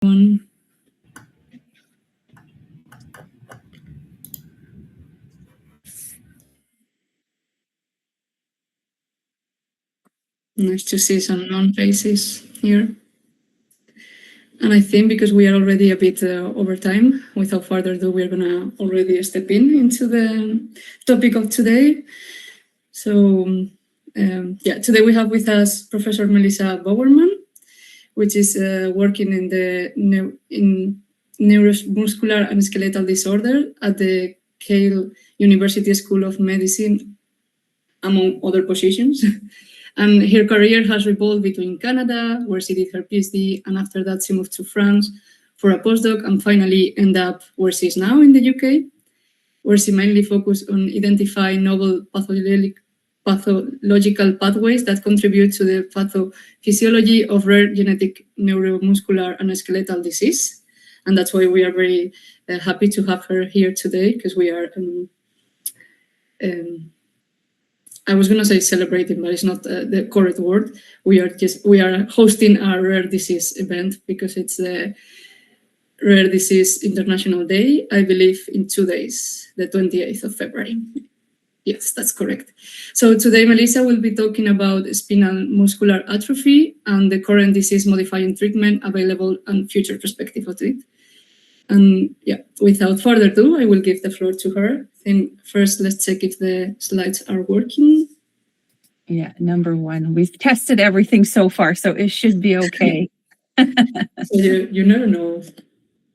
Nice to see some known faces here. And I think because we are already a bit over time, without further ado, we're going to already step into the topic of today. So today we have with us Professor Melissa Bowerman, which is working in the neuromuscular and skeletal disorder at the Yale University School of Medicine, among other positions. And her career has revolved between Canada, where she did her PhD, and after that she moved to France for a postdoc, and finally ended up where she is now in the UK, where she mainly focused on identifying novel pathological pathways that contribute to the pathophysiology of rare genetic neuromuscular and skeletal disease. And that's why we are very happy to have her here today, because we are I was going to say celebrating, but it's not the correct word. We are hosting a rare disease event because it's the Rare Disease International Day, I believe, in 2 days, the 28th of February. Yes, that's correct. So today, Melissa will be talking about spinal muscular atrophy and the current disease-modifying treatment available and future perspective of it. And without further ado, I will give the floor to her. And first, let's check if the slides are working. Yeah, number one, we've tested everything so far, so it should be okay. So you never know.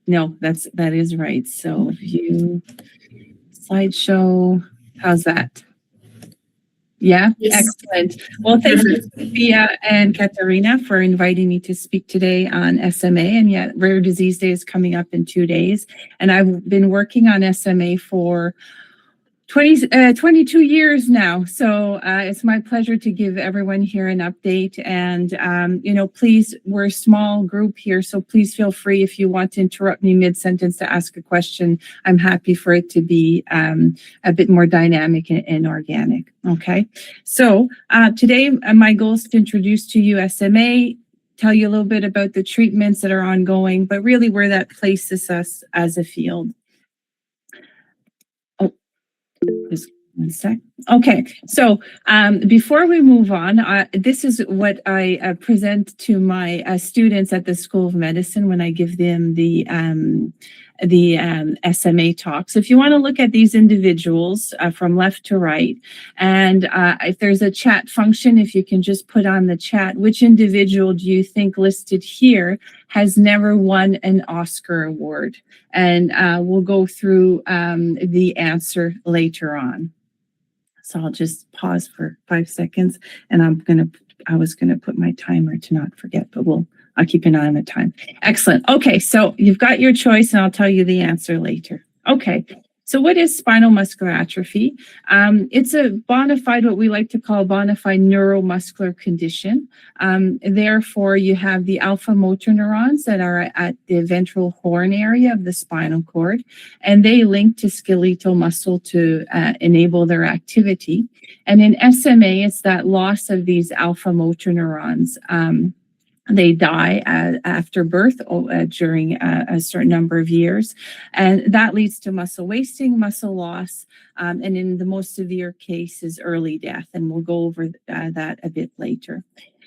No, that is right. So view slideshow, how's that? Yeah, yes. Excellent. Well, thank you, Sophia and Katarina, for inviting me to speak today on SMA. And yet, Rare Disease Day is coming up in 2 days. And I've been working on SMA for 22 years now. So it's my pleasure to give everyone here an update. And, please, we're a small group here, so please feel free if you want to interrupt me mid-sentence to ask a question. I'm happy for it to be a bit more dynamic and organic. Okay. So today, my goal is to introduce to you SMA, tell you a little bit about the treatments that are ongoing, but really where that places us as a field. Just one sec. Okay, so before we move on, this is what I present to my students at the School of Medicine when I give them the SMA talk. So if you want to look at these individuals from left to right, and if there's a chat function, if you can just put on the chat, which individual do you think listed here has never won an Oscar award? And we'll go through the answer later on. So I'll just pause for 5 seconds, and I was gonna put my timer to not forget, but I'll keep an eye on the time. Excellent. Okay, so you've got your choice, and I'll tell you the answer later. Okay, so what is spinal muscular atrophy? It's a bona fide, what we like to call bona fide neuromuscular condition. Therefore, you have the alpha motor neurons that are at the ventral horn area of the spinal cord, and they link to skeletal muscle to enable their activity. And in SMA, it's that loss of these alpha motor neurons. They die after birth during a certain number of years, and that leads to muscle wasting, muscle loss, and in the most severe cases, early death, and we'll go over that a bit later.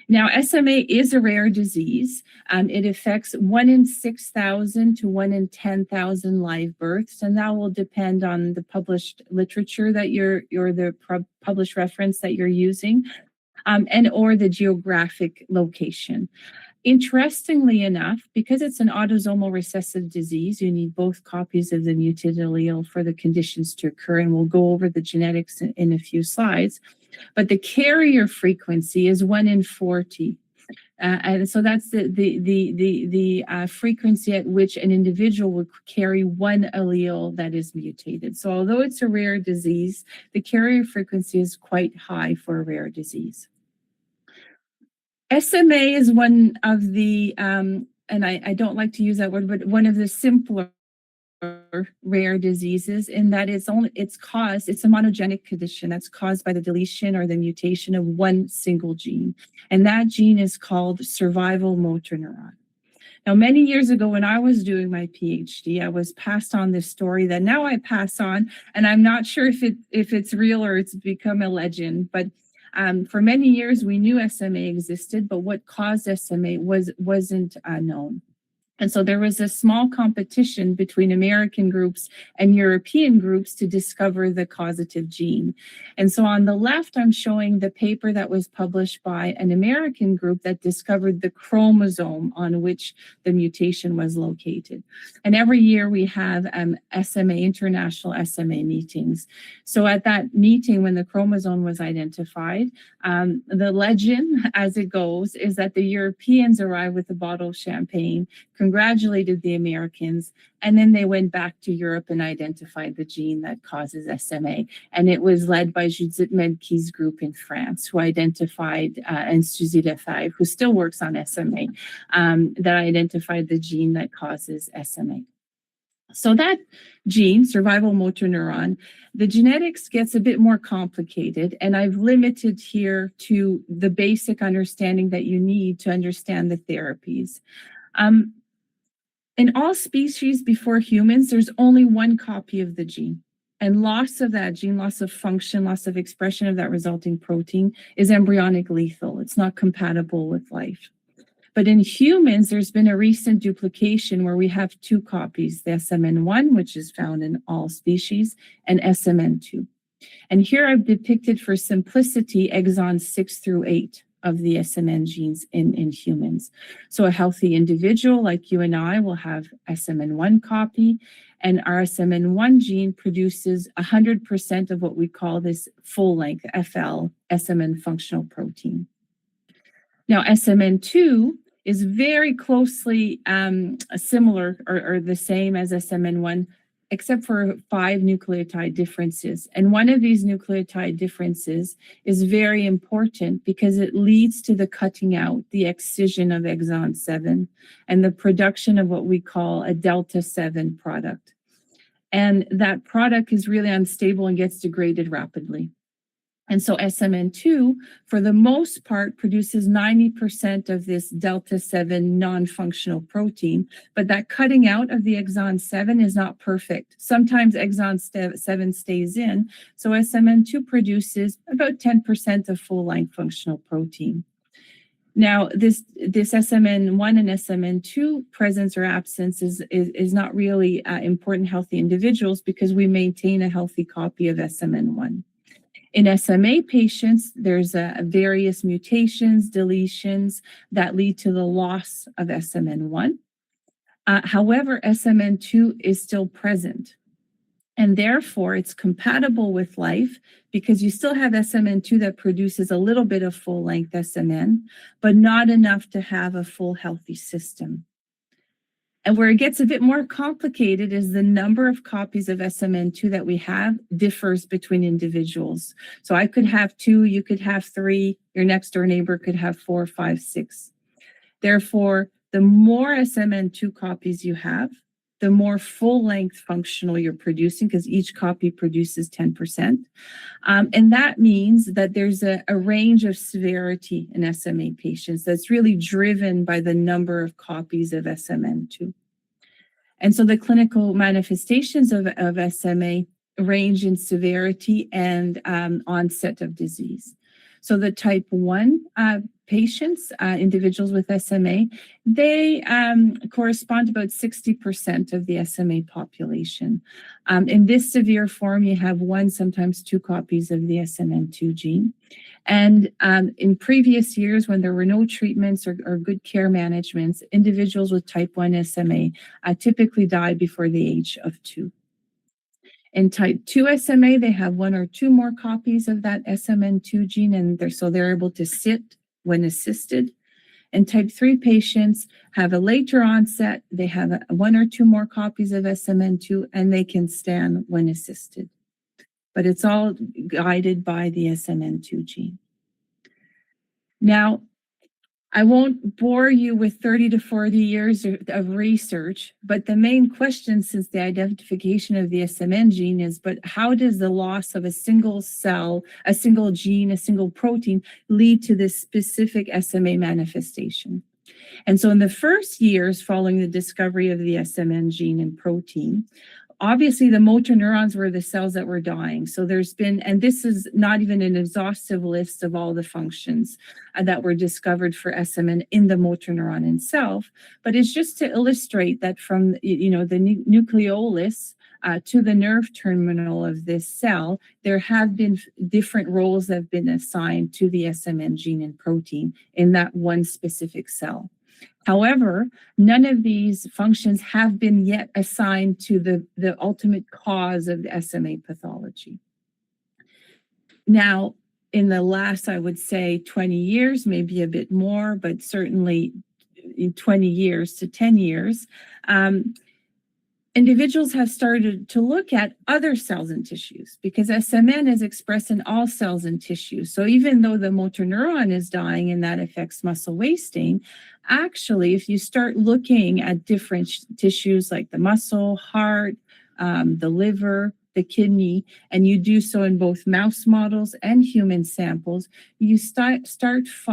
Now, SMA is a rare disease. It affects 1 in 6,000 to 1 in 10,000 live births, and that will depend on the published literature that the published reference that you're using. And or the geographic location. Interestingly enough, because it's an autosomal recessive disease, you need both copies of the mutated allele for the conditions to occur, and we'll go over the genetics in a few slides. But the carrier frequency is 1 in 40. And so that's the frequency at which an individual would carry one allele that is mutated. So although it's a rare disease, the carrier frequency is quite high for a rare disease. SMA is one of the, and I don't like to use that word, but one of the simpler rare diseases in that it's a monogenic condition that's caused by the deletion or the mutation of one single gene. And that gene is called survival motor neuron. Now, many years ago when I was doing my PhD, I was passed on this story that now I pass on, and I'm not sure if it's real or it's become a legend, but for many years we knew SMA existed, but what caused SMA wasn't known. And so there was a small competition between American groups and European groups to discover the causative gene. And so on the left, I'm showing the paper that was published by an American group that discovered the chromosome on which the mutation was located. And every year we have SMA, international SMA meetings. So at that meeting, when the chromosome was identified, the legend, as it goes, is that the Europeans arrived with a bottle of champagne, congratulated the Americans, and then they went back to Europe and identified the gene that causes SMA. And it was led by Judith Medke's group in France, who identified, and Suzy Lefebvre, who still works on SMA, that identified the gene that causes SMA. So that gene, survival motor neuron, the genetics gets a bit more complicated, and I've limited here to the basic understanding that you need to understand the therapies. In all species before humans, there's only one copy of the gene. And loss of that gene, loss of function, loss of expression of that resulting protein is embryonic lethal. It's not compatible with life. But in humans, there's been a recent duplication where we have two copies, the SMN1, which is found in all species, and SMN2. And here I've depicted for simplicity exons 6 through 8 of the SMN genes in humans. So a healthy individual like you and I will have SMN1 copy, and our SMN1 gene produces 100% of what we call this full-length FL SMN functional protein. Now, SMN2 is very closely similar or the same as SMN1, except for 5 nucleotide differences. And one of these nucleotide differences is very important because it leads to the cutting out, the excision of exon 7, and the production of what we call a delta 7 product. And that product is really unstable and gets degraded rapidly. And so SMN2, for the most part, produces 90% of this delta 7 non-functional protein, but that cutting out of the exon 7 is not perfect. Sometimes exon 7 stays in, so SMN2 produces about 10% of full-length functional protein. Now, this SMN1 and SMN2 presence or absence is not really important in healthy individuals because we maintain a healthy copy of SMN1. In SMA patients, there's various mutations, deletions that lead to the loss of SMN1. However, SMN2 is still present. And therefore, it's compatible with life because you still have SMN2 that produces a little bit of full-length SMN, but not enough to have a full healthy system. And where it gets a bit more complicated is the number of copies of SMN2 that we have differs between individuals. So I could have 2, you could have 3, your next door neighbor could have 4, 5, 6. Therefore, the more SMN2 copies you have, the more full-length functional you're producing because each copy produces 10%. And that means that there's a range of severity in SMA patients that's really driven by the number of copies of SMN2. And so the clinical manifestations of SMA range in severity and onset of disease. So the type 1 patients, individuals with SMA, they correspond to about 60% of the SMA population. In this severe form, you have 1, sometimes 2 copies of the SMN2 gene. And in previous years, when there were no treatments or good care managements, individuals with type 1 SMA typically die before the age of 2. In type 2 SMA, they have 1 or 2 more copies of that SMN2 gene, and they're able to sit when assisted. And type 3 patients have a later onset. They have 1 or 2 more copies of SMN2, and they can stand when assisted. But it's all guided by the SMN2 gene. Now, I won't bore you with 30 to 40 years of research, but the main question since the identification of the SMN gene is, but how does the loss of a single cell, a single gene, a single protein lead to this specific SMA manifestation? And so in the first years following the discovery of the SMN gene and protein, obviously the motor neurons were the cells that were dying. So there's been, and this is not even an exhaustive list of all the functions that were discovered for SMN in the motor neuron itself, but it's just to illustrate that from, the nucleolus to the nerve terminal of this cell, there have been different roles that have been assigned to the SMN gene and protein in that one specific cell. However, none of these functions have been yet assigned to the ultimate cause of the SMA pathology. Now, in the last, I would say 20 years, maybe a bit more, but certainly in 20 years to 10 years, individuals have started to look at other cells and tissues because SMN is expressed in all cells and tissues. So even though the motor neuron is dying and that affects muscle wasting, actually, if you start looking at different tissues like the muscle, heart, the liver, the kidney, and you do so in both mouse models and human samples, you start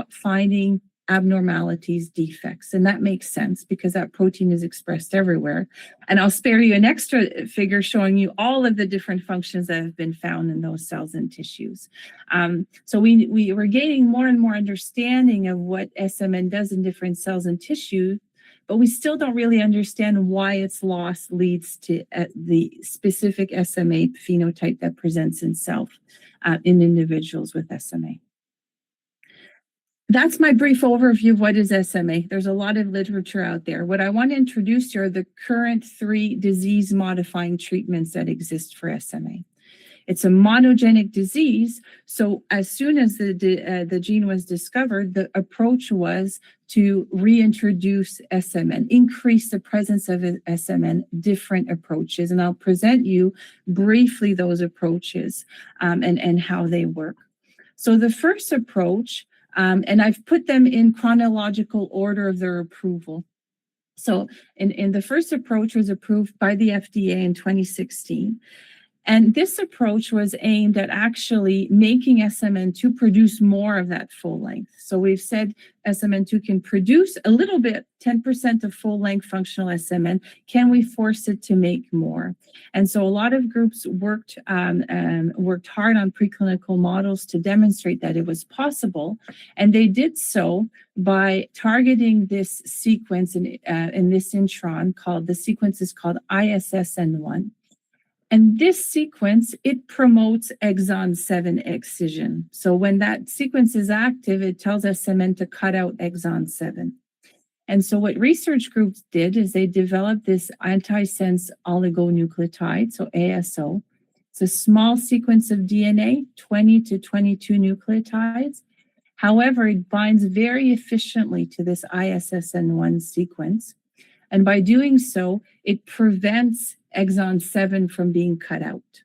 finding abnormalities, defects. And that makes sense because that protein is expressed everywhere. And I'll spare you an extra figure showing you all of the different functions that have been found in those cells and tissues. So we were gaining more and more understanding of what SMN does in different cells and tissues, but we still don't really understand why its loss leads to the specific SMA phenotype that presents itself in individuals with SMA. That's my brief overview of what is SMA. There's a lot of literature out there. What I want to introduce here are the current 3 disease-modifying treatments that exist for SMA. It's a monogenic disease, so as soon as the gene was discovered, the approach was to reintroduce SMN, increase the presence of SMN, different approaches, and I'll present you briefly those approaches and how they work. So the first approach, and I've put them in chronological order of their approval. So in the first approach was approved by the FDA in 2016. And this approach was aimed at actually making SMN2 produce more of that full length. So we've said SMN2 can produce a little bit, 10% of full length functional SMN. Can we force it to make more? And so a lot of groups worked hard on preclinical models to demonstrate that it was possible. And they did so by targeting this sequence in this intron the sequence is called ISSN1. And this sequence, it promotes exon 7 excision. So when that sequence is active, it tells SMN to cut out exon 7. And so what research groups did is they developed this antisense oligonucleotide, so ASO. It's a small sequence of DNA, 20 to 22 nucleotides. However, it binds very efficiently to this ISSN1 sequence. And by doing so, it prevents exon 7 from being cut out.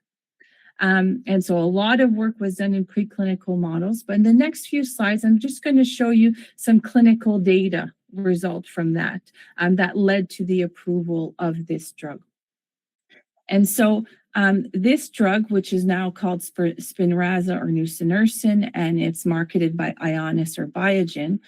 And so a lot of work was done in preclinical models, but in the next few slides, I'm just going to show you some clinical data result from that that led to the approval of this drug. And so this drug, which is now called Spinraza or nusinersen, and it's marketed by Ionis or Biogen,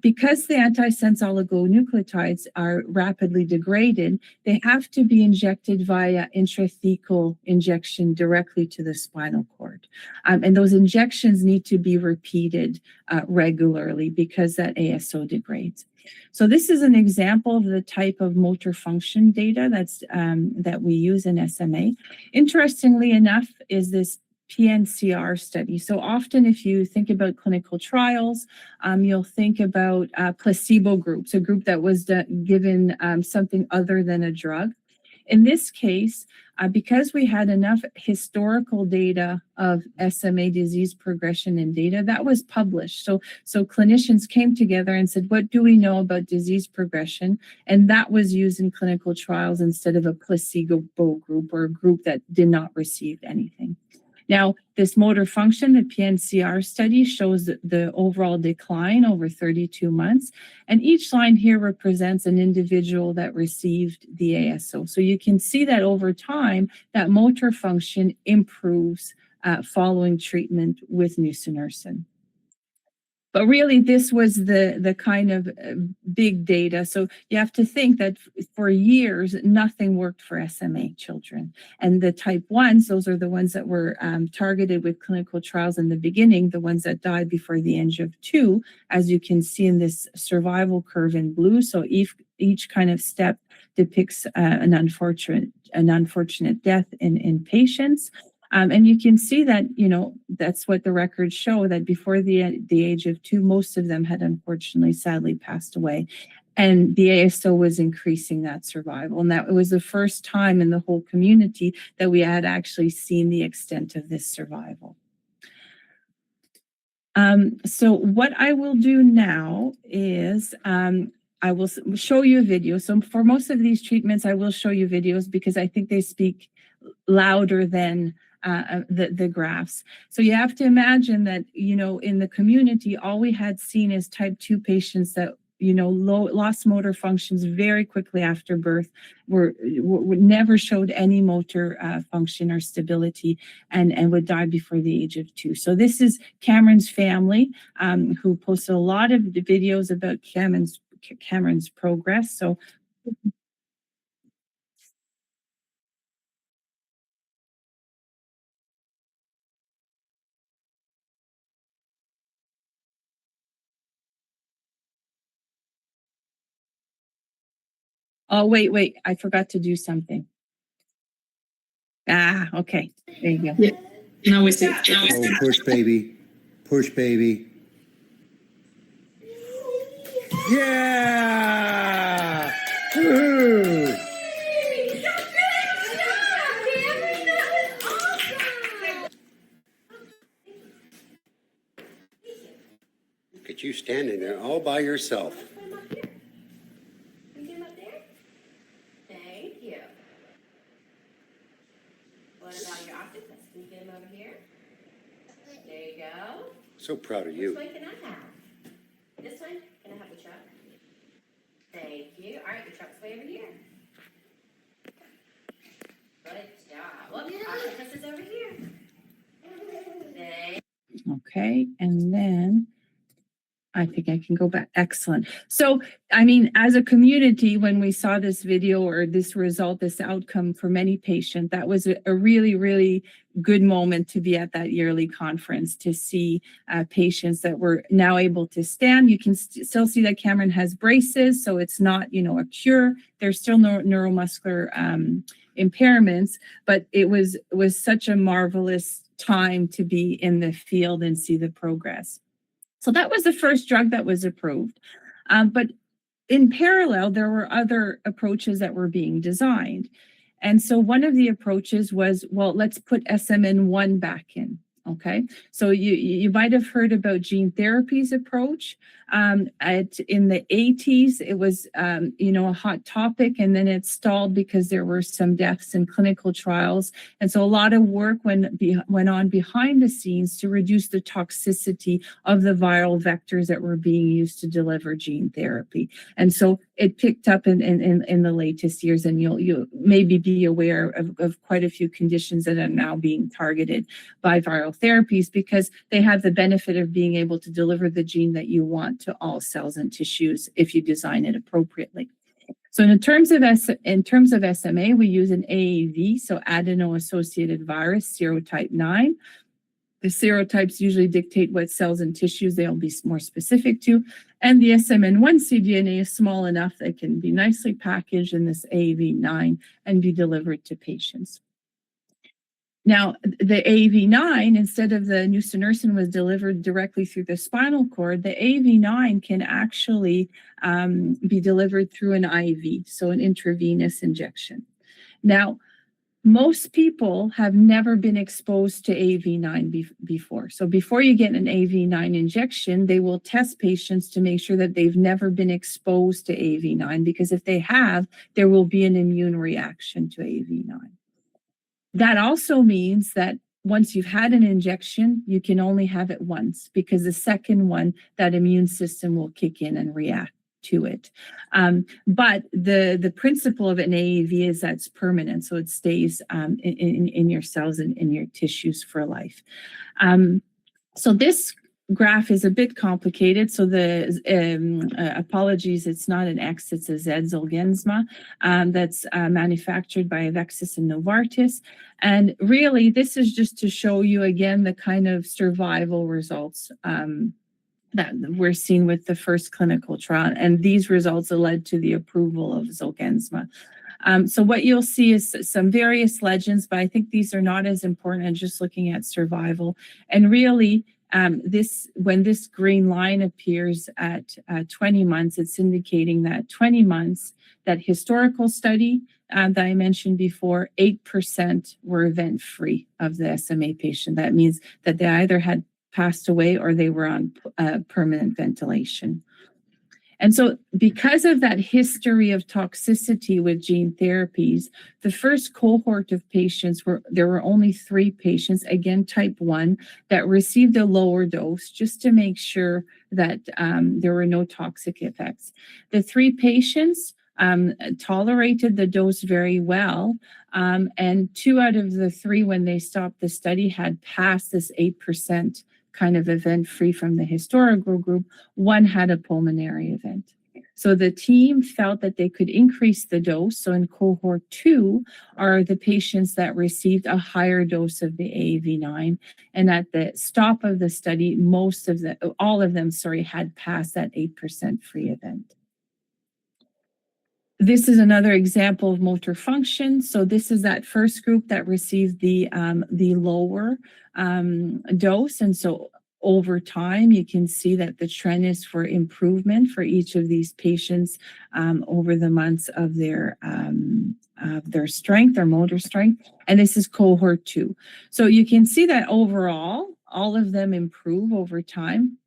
because the antisense oligonucleotides are rapidly degraded, they have to be injected via intrathecal injection directly to the spinal cord. And those injections need to be repeated regularly because that ASO degrades. So this is an example of the type of motor function data that we use in SMA. Interestingly enough, is this PNCR study. So often if you think about clinical trials, you'll think about placebo groups, a group that was given something other than a drug. In this case, because we had enough historical data of SMA disease progression and data, that was published. So clinicians came together and said, what do we know about disease progression? And that was used in clinical trials instead of a placebo group or a group that did not receive anything. Now, this motor function, the PNCR study, shows the overall decline over 32 months. And each line here represents an individual that received the ASO. So you can see that over time, that motor function improves following treatment with nusinersen. But really, this was the kind of big data. So you have to think that for years, nothing worked for SMA children. And the type 1s, those are the ones that were targeted with clinical trials in the beginning, the ones that died before the age of 2, as you can see in this survival curve in blue. So each kind of step depicts an unfortunate death in patients. And you can see that, that's what the records show, that before the age of 2, most of them had unfortunately, sadly passed away. And the ASO was increasing that survival. And that was the first time in the whole community that we had actually seen the extent of this survival. So what I will do now is I will show you a video. So for most of these treatments, I will show you videos because I think they speak louder than the graphs. So you have to imagine that, in the community, all we had seen is type 2 patients that, lost motor functions very quickly after birth, were never showed any motor function or stability, and would die before the age of 2. So this is Cameron's family, who posted a lot of videos about Cameron's progress. So oh, wait, I forgot to do something. Okay, there you go. Yeah, now we see. Oh, push, baby. Push, baby. Yeah! Woo! Look at you standing there all by yourself. Thank you. What about your octopus? Can you get him over here? There you go. So proud of Which you. one can I have? This one? Can I have the truck? Thank you. All right, the truck's way over here. Good job. Well, the octopus is over here. Okay, and then I think I can go back. Excellent. So, as a community, when we saw this video or this result, this outcome for many patients, that was a really, really good moment to be at that yearly conference, to see patients that were now able to stand. You can still see that Cameron has braces, so it's not, a cure. There's still no neuromuscular impairments, but it was such a marvelous time to be in the field and see the progress. So that was the first drug that was approved. But in parallel, there were other approaches that were being designed. And so one of the approaches was, well, let's put SMN1 back in. Okay, so you might have heard about gene therapy's approach. In the 80s, it was a hot topic, and then it stalled because there were some deaths in clinical trials. And so a lot of work went on behind the scenes to reduce the toxicity of the viral vectors that were being used to deliver gene therapy. And so it picked up in the latest years, and you'll maybe be aware of quite a few conditions that are now being targeted by viral therapies, because they have the benefit of being able to deliver the gene that you want to all cells and tissues if you design it appropriately. So in terms of SMA, we use an AAV, so adeno-associated virus, serotype 9. The serotypes usually dictate what cells and tissues they'll be more specific to. And the SMN1 cDNA is small enough that it can be nicely packaged in this AAV9 and be delivered to patients. Now, the AAV9, instead of the nusinersen was delivered directly through the spinal cord, the AAV9 can actually be delivered through an IV, so an intravenous injection. Now, most people have never been exposed to AAV9 before. So before you get an AAV9 injection, they will test patients to make sure that they've never been exposed to AAV9, because if they have, there will be an immune reaction to AAV9. That also means that once you've had an injection, you can only have it once, because the second one, that immune system will kick in and react to it. But the principle of an AAV is that it's permanent, so it stays in your cells and in your tissues for life. So this graph is a bit complicated, so the apologies, it's not an X, it's a Z, Zolgensma, that's manufactured by Avexis and Novartis. And really, this is just to show you again the kind of survival results that we're seeing with the first clinical trial. And these results led to the approval of Zolgensma. So what you'll see is some various legends, but I think these are not as important as just looking at survival. And really, when this green line appears at 20 months, it's indicating that 20 months, that historical study that I mentioned before, 8% were event-free of the SMA patient. That means that they either had passed away or they were on permanent ventilation. And so because of that history of toxicity with gene therapies, the first cohort of patients there were only 3 patients, again, type 1, that received a lower dose just to make sure that there were no toxic effects. The 3 patients tolerated the dose very well, and 2 out of the 3, when they stopped the study, had passed this 8% kind of event-free from the historical group. 1 had a pulmonary event. So the team felt that they could increase the dose. So in cohort 2 are the patients that received a higher dose of the AAV9. And at the stop of the study, all of them had passed that 8% free event. This is another example of motor function. So this is that first group that received the lower dose. And so over time, you can see that the trend is for improvement for each of these patients over the months of their strength, their motor strength. And this is cohort 2. So you can see that overall, all of them improve over time,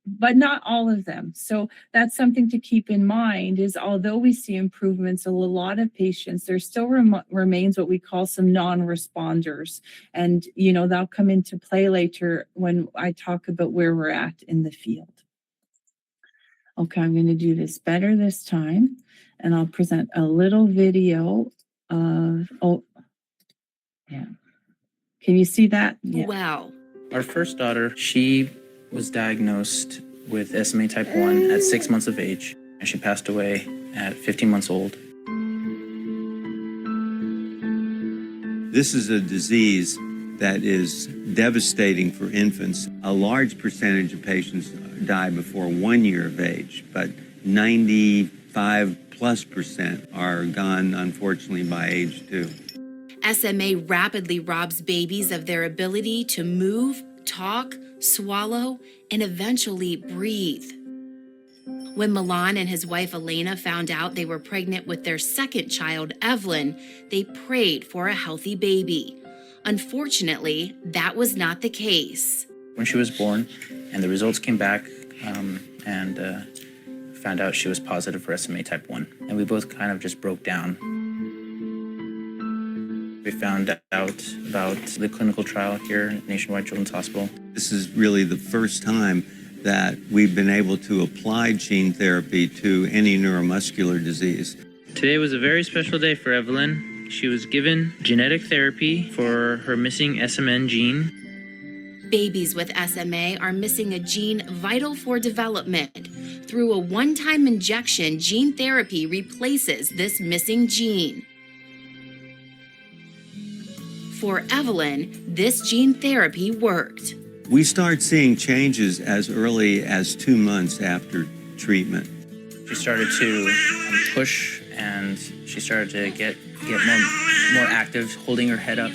but not all of them. So that's something to keep in mind, is although we see improvements in a lot of patients, there still remains what we call some non-responders. And, that'll come into play later when I talk about where we're at in the field. Okay, I'm going to do this better this time, and I'll present a little video of, Can you see that? Yeah. Wow. Our first daughter, she was diagnosed with SMA type 1 at 6 months of age, and she passed away at 15 months old. This is a disease that is devastating for infants. A large percentage of patients die before 1 year of age, but 95+% are gone, unfortunately, by age 2. SMA rapidly robs babies of their ability to move, talk, swallow, and eventually breathe. When Milan and his wife Elena found out they were pregnant with their second child, Evelyn, they prayed for a healthy baby. Unfortunately, that was not the case. When she was born and the results came back and found out she was positive for SMA type 1, and we both kind of just broke down. We found out about the clinical trial here at Nationwide Children's Hospital. This is really the first time that we've been able to apply gene therapy to any neuromuscular disease. Today was a very special day for Evelyn. She was given genetic therapy for her missing SMN gene. Babies with SMA are missing a gene vital for development. Through a one-time injection, gene therapy replaces this missing gene. For Evelyn, this gene therapy worked. We start seeing changes as early as 2 months after treatment. She started to push, and she started to get more active, holding her head up.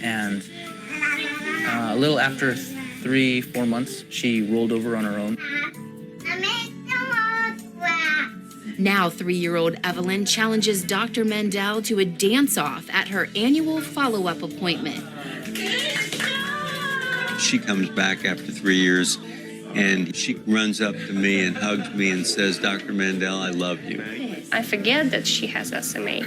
And a little after 3-4 months, she rolled over on her own. Now 3-year-old Evelyn challenges Dr. Mendel to a dance-off at her annual follow-up appointment. She comes back after 3 years, and she runs up to me and hugs me and says, "Dr. Mendel, I love you." I forget that she has SMA.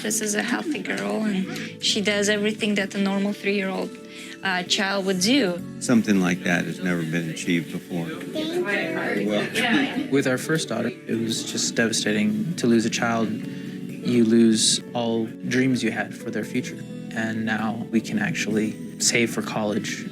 This is a healthy girl, and she does everything that a normal 3-year-old child would do. Something like that has never been achieved before. With our first daughter, it was just devastating to lose a child. You lose all dreams you had for their future. And now we can actually save for college.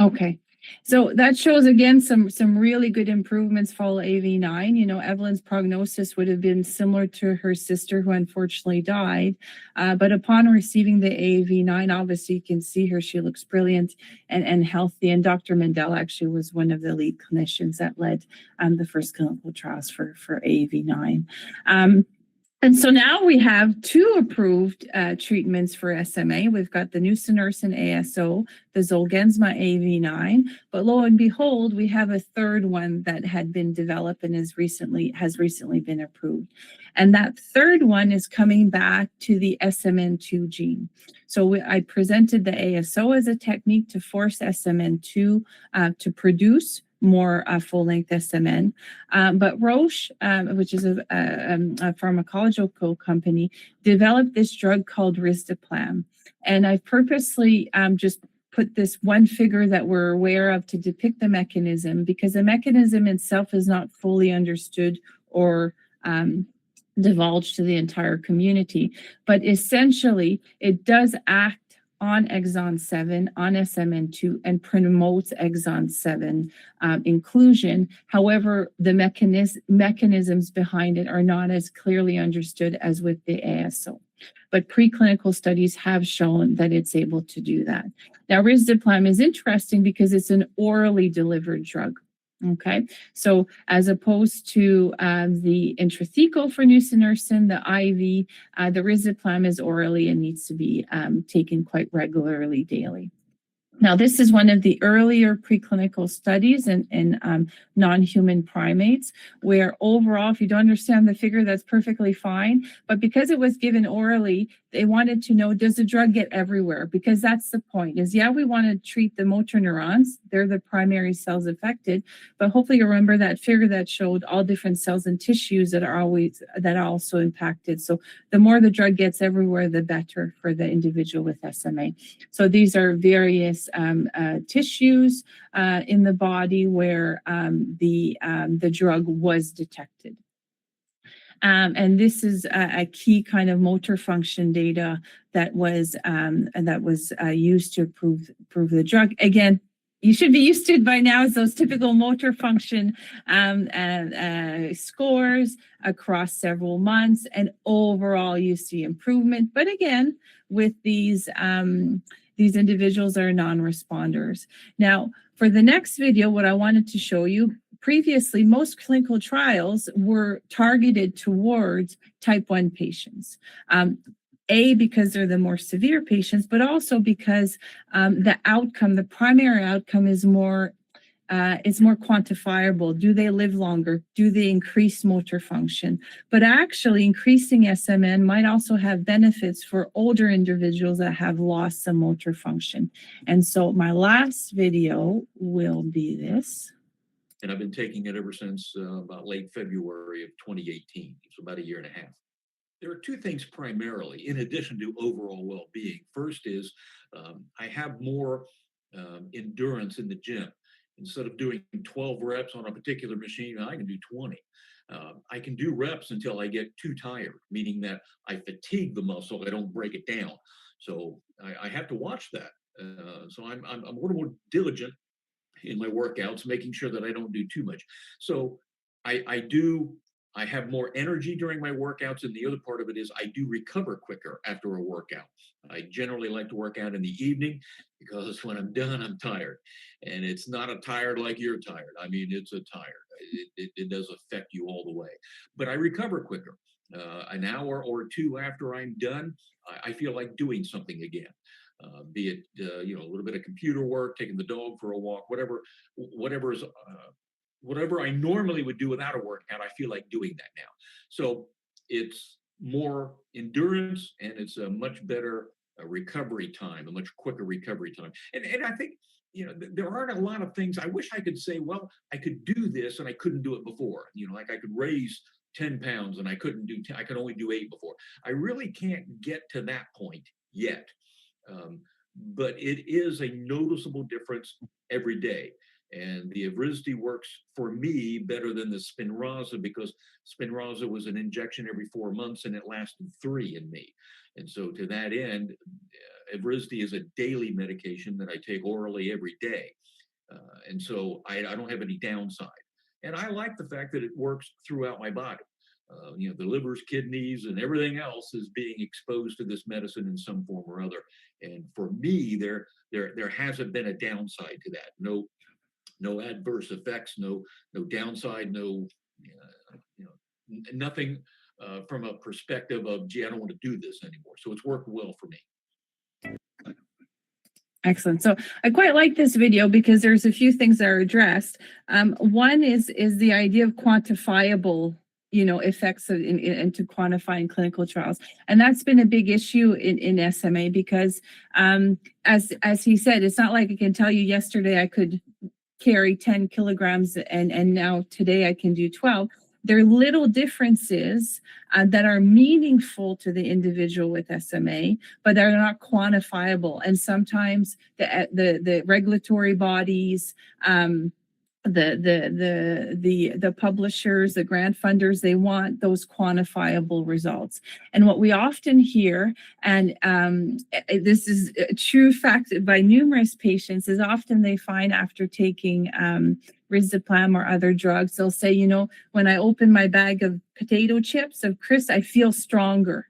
Okay. So that shows again some really good improvements for AV9. You know, Evelyn's prognosis would have been similar to her sister who unfortunately died. But upon receiving the AV9, obviously you can see her, she looks brilliant and healthy. And Dr. Mendel actually was one of the lead clinicians that led the first clinical trials for AV9. And so now we have two approved treatments for SMA. We've got the nusinersen ASO, the Zolgensma AV9, but lo and behold, we have a third one that had been developed and has recently been approved. And that third one is coming back to the SMN2 gene. So I presented the ASO as a technique to force SMN2 to produce more full-length SMN. But Roche, which is a pharmacological company, developed this drug called risdiplam. And I've purposely just put this one figure that we're aware of to depict the mechanism, because the mechanism itself is not fully understood or divulged to the entire community. But essentially, it does act on exon 7, on SMN2, and promotes exon 7 inclusion. However, the mechanisms behind it are not as clearly understood as with the ASO. But preclinical studies have shown that it's able to do that. Now, risdiplam is interesting because it's an orally delivered drug. Okay, so as opposed to the intrathecal for nusinersen, the IV, the risdiplam is orally and needs to be taken quite regularly daily. Now, this is one of the earlier preclinical studies in non-human primates, where overall, if you don't understand the figure, that's perfectly fine. But because it was given orally, they wanted to know, does the drug get everywhere? Because that's the point, is we want to treat the motor neurons. They're the primary cells affected. But hopefully you remember that figure that showed all different cells and tissues that are also impacted. So the more the drug gets everywhere, the better for the individual with SMA. So these are various tissues in the body where the drug was detected. And this is a key kind of motor function data that was used to prove the drug. Again, you should be used to it by now, is those typical motor function scores across several months, and overall you see improvement. But again, with these individuals are non-responders. Now, for the next video, what I wanted to show you, previously, most clinical trials were targeted towards type 1 patients. Because they're the more severe patients, but also because the primary outcome is more quantifiable. Do they live longer? Do they increase motor function? But actually, increasing SMN might also have benefits for older individuals that have lost some motor function. And so my last video will be this. And I've been taking it ever since about late February of 2018, so about a year and a half. There are two things primarily, in addition to overall well-being. First is I have more endurance in the gym. Instead of doing 12 reps on a particular machine, I can do 20. I can do reps until I get too tired, meaning that I fatigue the muscle, I don't break it down. So I have to watch that. So I'm a little more diligent in my workouts, making sure that I don't do too much. So I have more energy during my workouts, and the other part of it is I do recover quicker after a workout. I generally like to work out in the evening because when I'm done, I'm tired. And it's not a tired like you're tired. I mean, it's a tired. It does affect you all the way. But I recover quicker. An hour or two after I'm done, I feel like doing something again. Be it a little bit of computer work, taking the dog for a walk, whatever I normally would do without a workout, I feel like doing that now. So it's more endurance, and it's a much better recovery time, a much quicker recovery time. And I think there aren't a lot of things. I wish I could say, well, I could do this and I couldn't do it before. Like I could raise 10 pounds and I couldn't do 10, I could only do 8 before. I really can't get to that point yet. But it is a noticeable difference every day. And the Evrysdi works for me better than the Spinraza, because Spinraza was an injection every 4 months and it lasted 3 in me. And so to that end, Evrysdi is a daily medication that I take orally every day. And so I don't have any downside. And I like the fact that it works throughout my body. The livers, kidneys, and everything else is being exposed to this medicine in some form or other. And for me, there hasn't been a downside to that. No adverse effects, no downside, nothing from a perspective of, gee, I don't want to do this anymore. So it's worked well for me. Excellent. So I quite like this video because there's a few things that are addressed. One is the idea of quantifiable, effects into quantifying clinical trials, and that's been a big issue in SMA because, as he said, it's not like I can tell you yesterday I could carry 10 kilograms and now today I can do 12. There are little differences that are meaningful to the individual with SMA, but they're not quantifiable. And sometimes the regulatory bodies, the publishers, the grant funders, they want those quantifiable results. And what we often hear, and this is a true fact by numerous patients, is often they find after taking risdiplam or other drugs, they'll say, when I open my bag of potato chips of crisps, I feel stronger.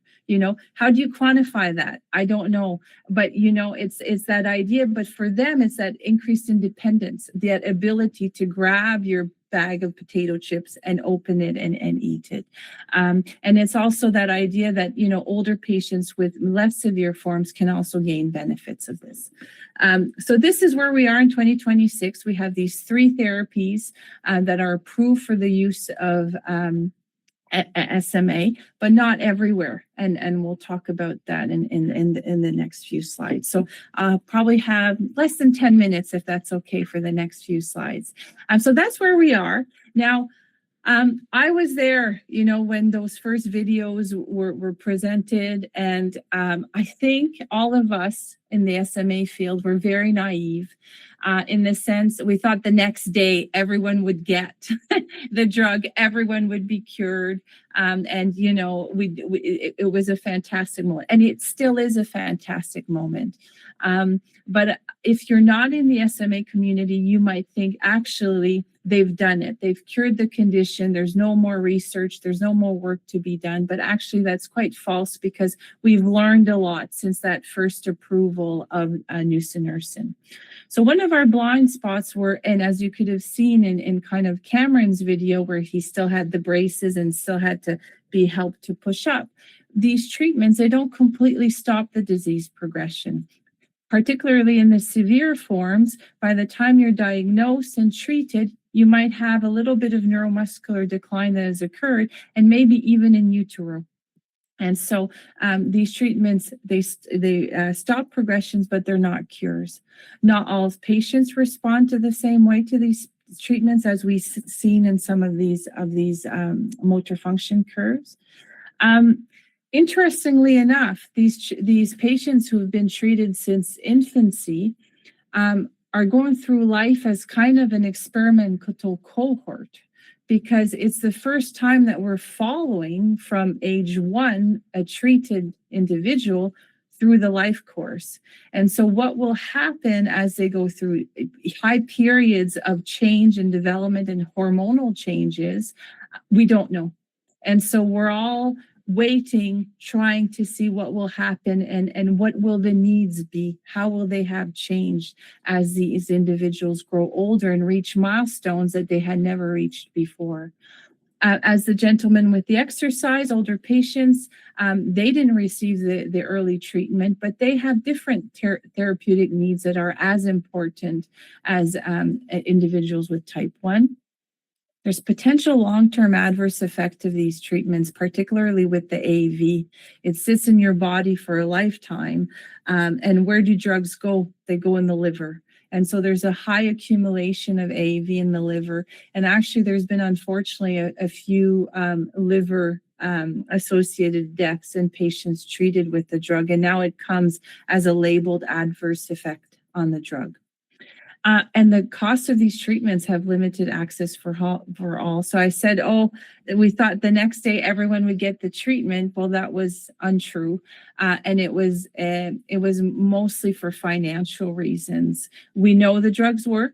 How do you quantify that? I don't know. But, it's that idea. But for them, it's that increased independence, that ability to grab your bag of potato chips and open it and eat it. And it's also that idea that, older patients with less severe forms can also gain benefits of this. So this is where we are in 2026. We have these 3 therapies that are approved for the use of SMA, but not everywhere. And we'll talk about that in the next few slides. So I'll probably have less than 10 minutes if that's okay for the next few slides. So that's where we are. Now, I was there, when those first videos were presented, and I think all of us in the SMA field were very naive in the sense we thought the next day everyone would get the drug, everyone would be cured, and it was a fantastic moment, and it still is a fantastic moment. But if you're not in the SMA community, you might think actually they've done it. They've cured the condition. There's no more research. There's no more work to be done. But actually, that's quite false because we've learned a lot since that first approval of nusinersen. So one of our blind spots were, and as you could have seen in kind of Cameron's video where he still had the braces and still had to be helped to push up, these treatments, they don't completely stop the disease progression. Particularly in the severe forms, by the time you're diagnosed and treated, you might have a little bit of neuromuscular decline that has occurred, and maybe even in utero. And so these treatments, they stop progressions, but they're not cures. Not all patients respond to the same way to these treatments as we've seen in some of these motor function curves. Interestingly enough, these patients who have been treated since infancy are going through life as kind of an experimental cohort, because it's the first time that we're following from age 1 a treated individual through the life course. And so what will happen as they go through high periods of change and development and hormonal changes, we don't know. And so we're all waiting, trying to see what will happen and what will the needs be, how will they have changed as these individuals grow older and reach milestones that they had never reached before. As the gentleman with the exercise, older patients, they didn't receive the early treatment, but they have different therapeutic needs that are as important as individuals with type 1. There's potential long-term adverse effect of these treatments, particularly with the AAV. It sits in your body for a lifetime. And where do drugs go? They go in the liver. And so there's a high accumulation of AAV in the liver. And actually, there's been, unfortunately, a few liver associated deaths in patients treated with the drug. And now it comes as a labeled adverse effect on the drug. And the cost of these treatments have limited access for all. So I said, we thought the next day everyone would get the treatment. Well, that was untrue. And it was mostly for financial reasons. We know the drugs work.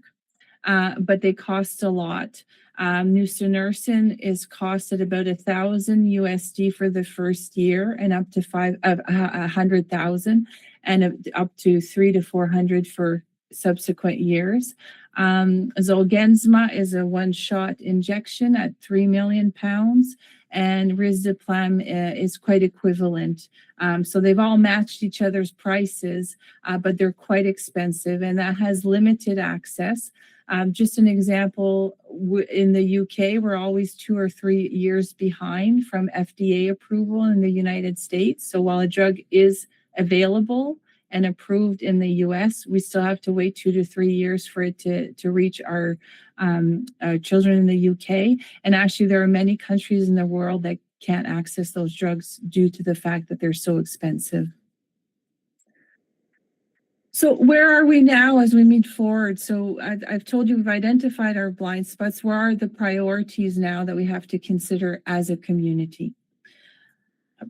but they cost a lot. Nusinersen is cost at about $1,000 for the first year, and up to 100,000, and up to 300 to 400 for subsequent years. Zolgensma is a one-shot injection at 3 million pounds, and risdiplam is quite equivalent. So they've all matched each other's prices, but they're quite expensive, and that has limited access. Just an example, in the UK, we're always 2 or 3 years behind from FDA approval in the United States. So while a drug is available and approved in the US, we still have to wait 2 to 3 years for it to reach our children in the UK. And actually, there are many countries in the world that can't access those drugs due to the fact that they're so expensive. So where are we now as we move forward? So I've told you we've identified our blind spots. Where are the priorities now that we have to consider as a community?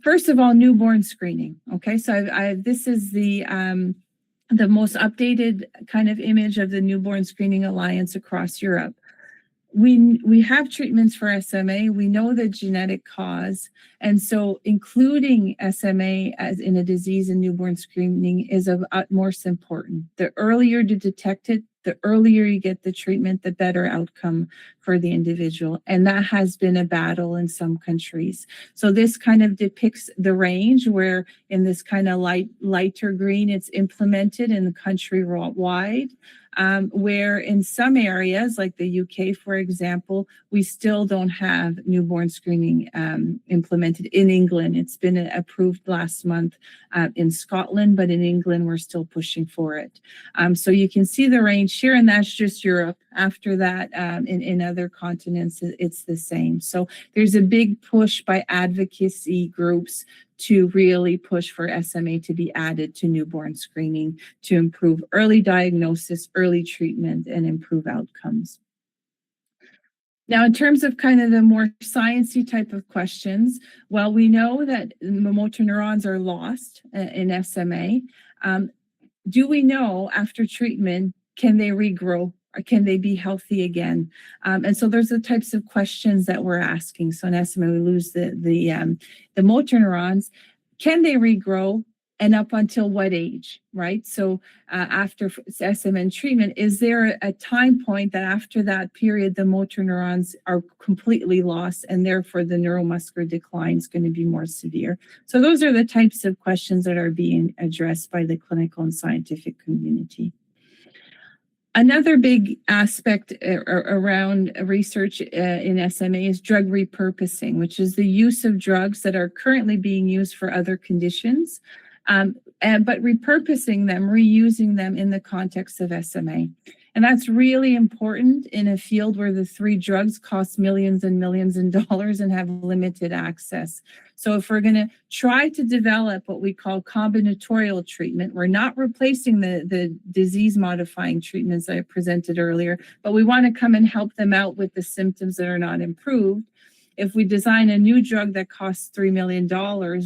First of all, newborn screening. Okay, so this is the most updated kind of image of the Newborn Screening Alliance across Europe. We have treatments for SMA. We know the genetic cause. And so including SMA as in a disease in newborn screening is of utmost importance. The earlier to detect it, the earlier you get the treatment, the better outcome for the individual. And that has been a battle in some countries. So this kind of depicts the range where in this kind of lighter green, it's implemented in the country wide. Where in some areas, like the UK, for example, we still don't have newborn screening implemented. In England, it's been approved last month in Scotland, but in England, we're still pushing for it. So you can see the range here, and that's just Europe. After that, in other continents, it's the same. So there's a big push by advocacy groups to really push for SMA to be added to newborn screening to improve early diagnosis, early treatment, and improve outcomes. Now, in terms of kind of the more sciencey type of questions, well, we know that motor neurons are lost in SMA. Do we know after treatment, can they regrow? Or can they be healthy again? And so there's the types of questions that we're asking. So in SMA, we lose the motor neurons. Can they regrow, and up until what age, right? So after SMN treatment, is there a time point that after that period, the motor neurons are completely lost, and therefore the neuromuscular decline is going to be more severe? So those are the types of questions that are being addressed by the clinical and scientific community. Another big aspect around research in SMA is drug repurposing, which is the use of drugs that are currently being used for other conditions, but repurposing them, reusing them in the context of SMA. And that's really important in a field where the 3 drugs cost millions and millions of dollars and have limited access. So if we're going to try to develop what we call combinatorial treatment, we're not replacing the disease-modifying treatments I presented earlier, but we want to come and help them out with the symptoms that are not improved. If we design a new drug that costs $3 million,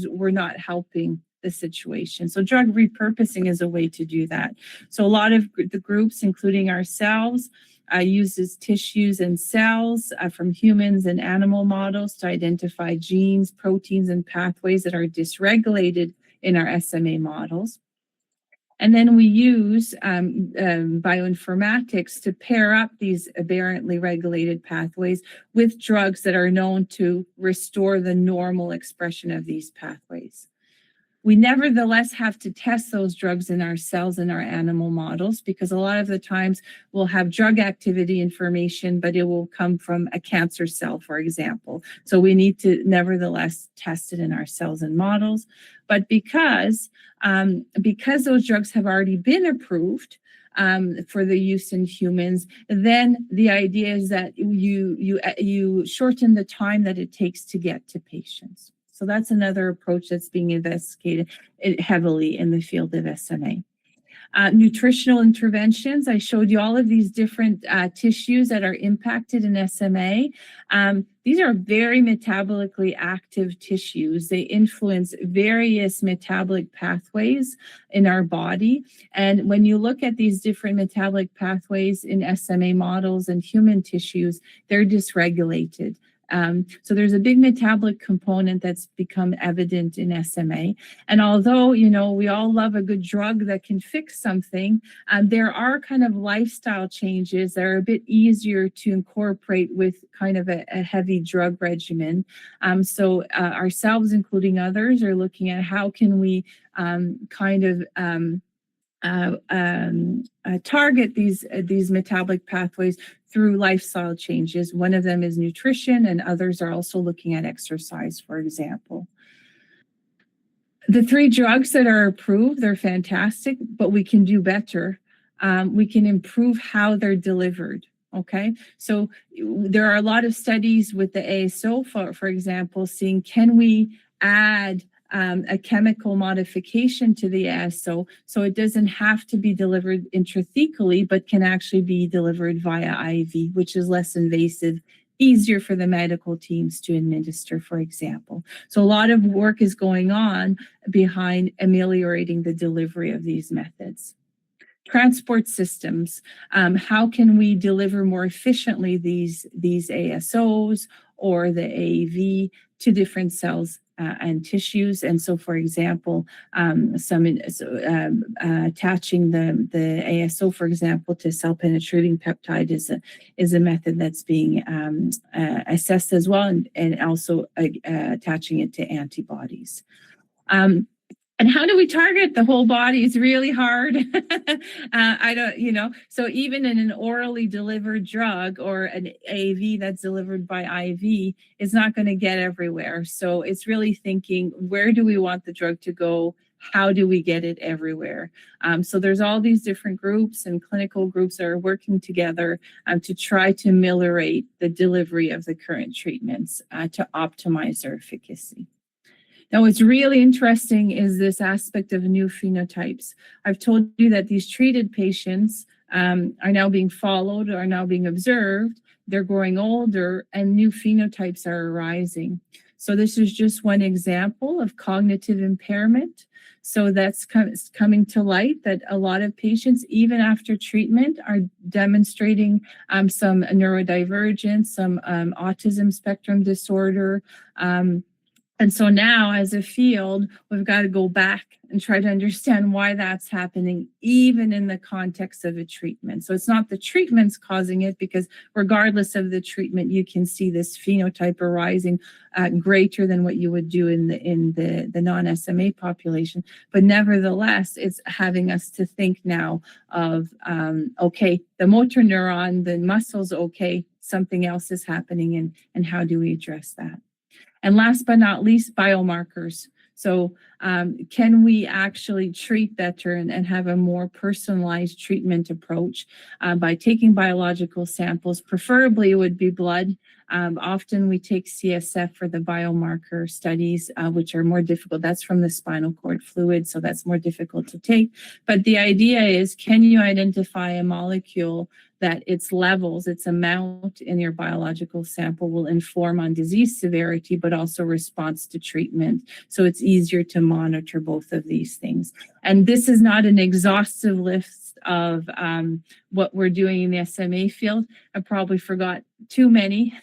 we're not helping the situation. So drug repurposing is a way to do that. So a lot of the groups, including ourselves, uses tissues and cells from humans and animal models to identify genes, proteins, and pathways that are dysregulated in our SMA models. And then we use bioinformatics to pair up these aberrantly regulated pathways with drugs that are known to restore the normal expression of these pathways. We nevertheless have to test those drugs in our cells and our animal models, because a lot of the times we'll have drug activity information, but it will come from a cancer cell, for example. So we need to nevertheless test it in our cells and models. But because those drugs have already been approved for the use in humans, then the idea is that you shorten the time that it takes to get to patients. So that's another approach that's being investigated heavily in the field of SMA. Nutritional interventions. I showed you all of these different tissues that are impacted in SMA. These are very metabolically active tissues. They influence various metabolic pathways in our body. And when you look at these different metabolic pathways in SMA models and human tissues, they're dysregulated. So there's a big metabolic component that's become evident in SMA. And although, you know, we all love a good drug that can fix something, there are kind of lifestyle changes that are a bit easier to incorporate with kind of a heavy drug regimen. So ourselves, including others, are looking at how can we target these metabolic pathways through lifestyle changes. One of them is nutrition, and others are also looking at exercise, for example. The 3 drugs that are approved, they're fantastic, but we can do better. We can improve how they're delivered. Okay, so there are a lot of studies with the ASO, for example, seeing can we add a chemical modification to the ASO so it doesn't have to be delivered intrathecally, but can actually be delivered via IV, which is less invasive, easier for the medical teams to administer, for example. So a lot of work is going on behind ameliorating the delivery of these methods. Transport systems, how can we deliver more efficiently these ASOs or the AAV to different cells and tissues? And so, for example, attaching the ASO, for example, to cell-penetrating peptide is a method that's being assessed as well, and also attaching it to antibodies. And how do we target the whole body? It's really hard. So even in an orally delivered drug or an AAV that's delivered by IV, it's not going to get everywhere. So it's really thinking, where do we want the drug to go? How do we get it everywhere? So there's all these different groups and clinical groups that are working together to try to ameliorate the delivery of the current treatments to optimize their efficacy. Now, what's really interesting is this aspect of new phenotypes. I've told you that these treated patients are now being followed, are now being observed, they're growing older, and new phenotypes are arising. So this is just one example of cognitive impairment. So that's coming to light that a lot of patients, even after treatment, are demonstrating some neurodivergence, some autism spectrum disorder, and so now, as a field, we've got to go back and try to understand why that's happening, even in the context of a treatment. So it's not the treatments causing it, because regardless of the treatment, you can see this phenotype arising greater than what you would do in the non-SMA population. But nevertheless, it's having us to think now of, okay, the motor neuron, the muscle's okay, something else is happening, and how do we address that? And last but not least, biomarkers. So can we actually treat better and have a more personalized treatment approach by taking biological samples? Preferably it would be blood. Often we take CSF for the biomarker studies, which are more difficult. That's from the spinal cord fluid, so that's more difficult to take. But the idea is, can you identify a molecule that its levels, its amount in your biological sample will inform on disease severity, but also response to treatment. So it's easier to monitor both of these things. And this is not an exhaustive list of what we're doing in the SMA field. I probably forgot too many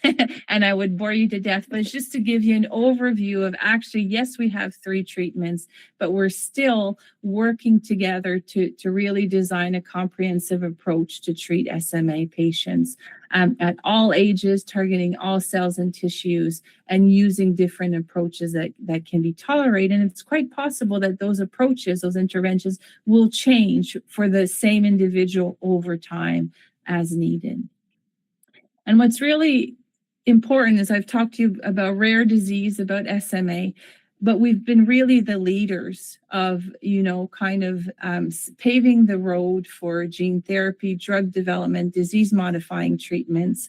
and I would bore you to death, but it's just to give you an overview of actually, yes, we have 3 treatments, but we're still working together to really design a comprehensive approach to treat SMA patients at all ages, targeting all cells and tissues, and using different approaches that can be tolerated. And it's quite possible that those approaches, those interventions, will change for the same individual over time as needed. And what's really important is I've talked to you about rare disease, about SMA. but we've been really the leaders of, kind of paving the road for gene therapy, drug development, disease-modifying treatments,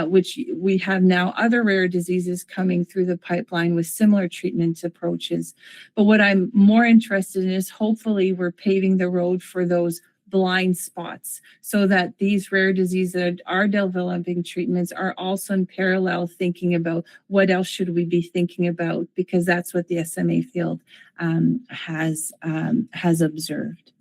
which we have now other rare diseases coming through the pipeline with similar treatment approaches. But what I'm more interested in is hopefully we're paving the road for those blind spots so that these rare diseases that are developing treatments are also in parallel thinking about what else should we be thinking about, because that's what the SMA field has observed.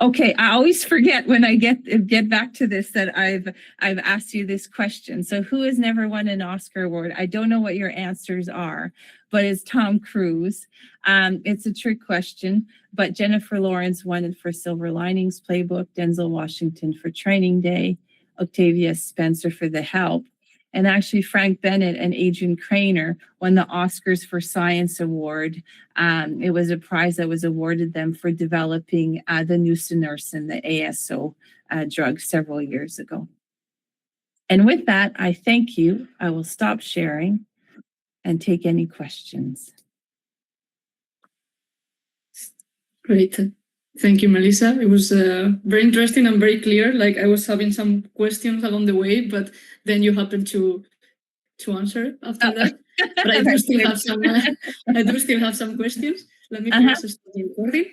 Okay, I always forget when I get back to this that I've asked you this question. So who has never won an Oscar award? I don't know what your answers are, but it's Tom Cruise. It's a trick question, but Jennifer Lawrence won it for Silver Linings Playbook, Denzel Washington for Training Day, Octavia Spencer for The Help, and actually Frank Bennett and Adrian Craner won the Oscars for Science Award. It was a prize that was awarded them for developing the nusinersen, the ASO drug several years ago. And with that, I thank you. I will stop sharing and take any questions. Great. Thank you, Melissa. It was very interesting and very clear. Like I was having some questions along the way, but then you happened to answer after that. But I do still have some. I do still have some questions. Let me press stop the recording.